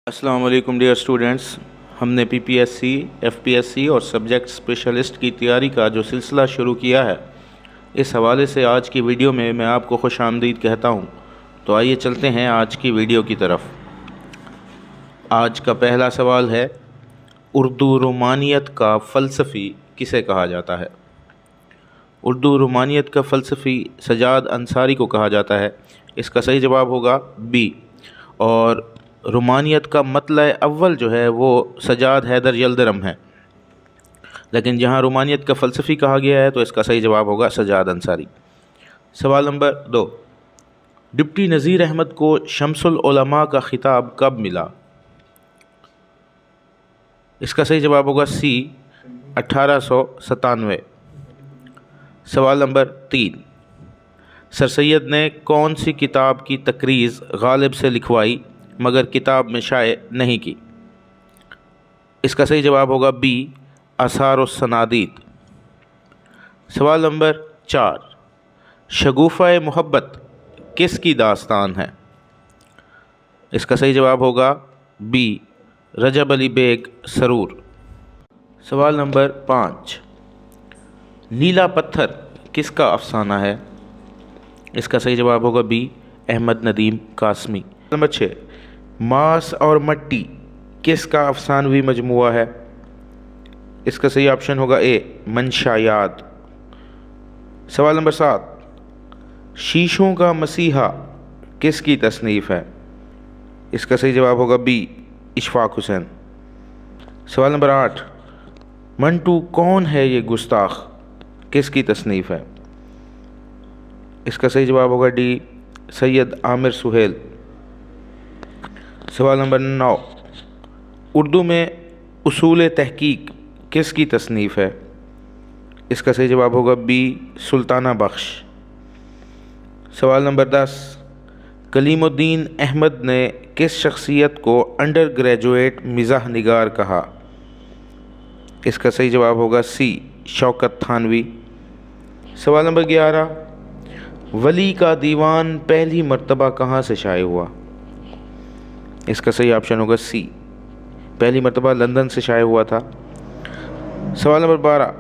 अस्सलाम वालेकुम dear students. हमने पीपीएससी, एफपीएससी और सब्जेक्ट स्पेशलिस्ट की तैयारी का जो सिलसिला शुरू किया है, इस हवाले से आज की वीडियो में मैं आपको खुश आमदीद कहता हूँ। तो आइए चलते हैं आज की वीडियो की तरफ। आज का पहला सवाल है, उर्दू रोमानियत का फ़लसफ़ी किसे कहा जाता है? उर्दू रोमानियत का फ़लसफ़ी सजाद अंसारी को कहा जाता है। इसका सही जवाब होगा बी। और रोमानियत का मतला अव्वल जो है वो सजाद हैदर यल्दरम है, लेकिन जहाँ रोमानियत का फ़लसफ़ी कहा गया है तो इसका सही जवाब होगा सजाद अंसारी। सवाल नंबर 2, डिप्टी नज़ीर अहमद को शम्सुल उलमा का खिताब कब मिला? इसका सही जवाब होगा सी, 1897। सवाल नंबर 3, सर सैयद ने कौन सी किताब की तकरीज़ गालिब से लिखवाई मगर किताब में शाये नहीं की? इसका सही जवाब होगा बी, आसारुस्सनादीद। सवाल नंबर 4, शगुफ़ा मोहब्बत किसकी दास्तान है? इसका सही जवाब होगा बी, रजब अली बेग सरूर। सवाल नंबर 5, नीला पत्थर किसका अफसाना है? इसका सही जवाब होगा बी, अहमद नदीम कासमी। नंबर 6, मांस और मट्टी किसका अफसानवी मजमुआ है? इसका सही ऑप्शन होगा ए, मंशायात। सवाल नंबर 7, शीशों का मसीहा किसकी तसनीफ़ है? इसका सही जवाब होगा बी, इशफाक हुसैन। सवाल नंबर 8, मंटू कौन है ये गुस्ताख किसकी तसनीफ़ है? इसका सही जवाब होगा डी, सैयद आमिर सुहेल। सवाल नंबर 9, उर्दू में उसूल तहकीक किसकी तसनीफ़ है? इसका सही जवाब होगा बी, सुल्ताना बख्श। सवाल नंबर 10, कलीमुद्दीन अहमद ने किस शख्सियत को अंडर ग्रेजुएट मिज़ाह निगार कहा? इसका सही जवाब होगा सी, शौकत थानवी। सवाल नंबर 11, वली का दीवान पहली मर्तबा कहाँ से शाये हुआ? इसका सही ऑप्शन होगा सी, पहली मर्तबा लंदन से शाये हुआ था। सवाल नंबर 12,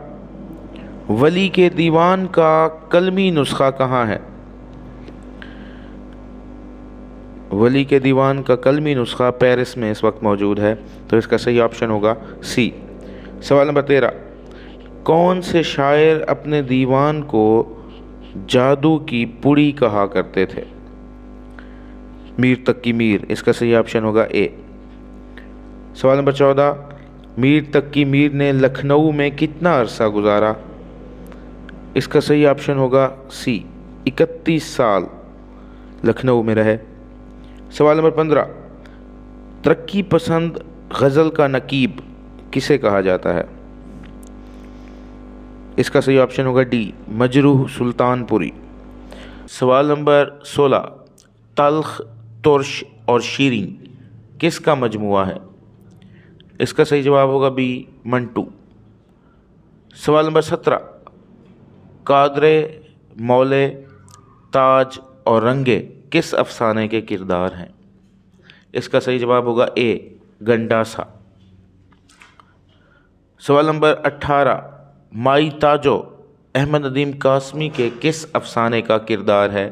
वली के दीवान का कलमी नुस्खा कहाँ है? वली के दीवान का कलमी नुस्खा पेरिस में इस वक्त मौजूद है, तो इसका सही ऑप्शन होगा सी। सवाल नंबर 13, कौन से शायर अपने दीवान को जादू की पुड़ी कहा करते थे? मीर तकी मीर। इसका सही ऑप्शन होगा ए। सवाल नंबर 14, मीर तकी मीर ने लखनऊ में कितना अरसा गुजारा? इसका सही ऑप्शन होगा सी, 31 साल लखनऊ में रहे। सवाल नंबर 15, तरक्की पसंद गज़ल का नकीब किसे कहा जाता है? इसका सही ऑप्शन होगा डी, मजरूह सुल्तानपुरी। सवाल नंबर 16, तल्ख, तुर्श और शीरीं किसका मजमुआ है? इसका सही जवाब होगा बी, मंटू। सवाल नंबर 17, कादरे, मौले, ताज और रंगे किस अफसाने के किरदार हैं? इसका सही जवाब होगा ए, गंडासा। सवाल नंबर 18, माई ताजो अहमद नदीम कासमी के किस अफसाने का किरदार है?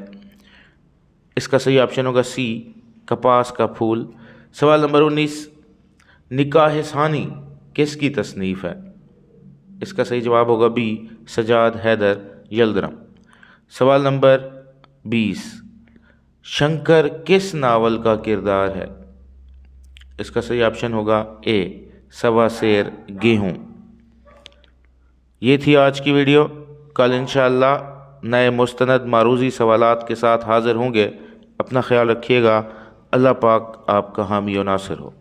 इसका सही ऑप्शन होगा सी, कपास का फूल। सवाल नंबर 19, निकाह सानी किसकी तसनीफ़ है? इसका सही जवाब होगा बी, सजाद हैदर यल्दरम। सवाल नंबर 20, शंकर किस नावल का किरदार है? इसका सही ऑप्शन होगा ए, सवा सेर गेहूँ। ये थी आज की वीडियो। कल इंशाअल्लाह नए मुस्तनद मारूज़ी सवालात के साथ हाज़िर होंगे। अपना ख्याल रखिएगा। अल्लाह पाक आपका हामी और नासिर हो।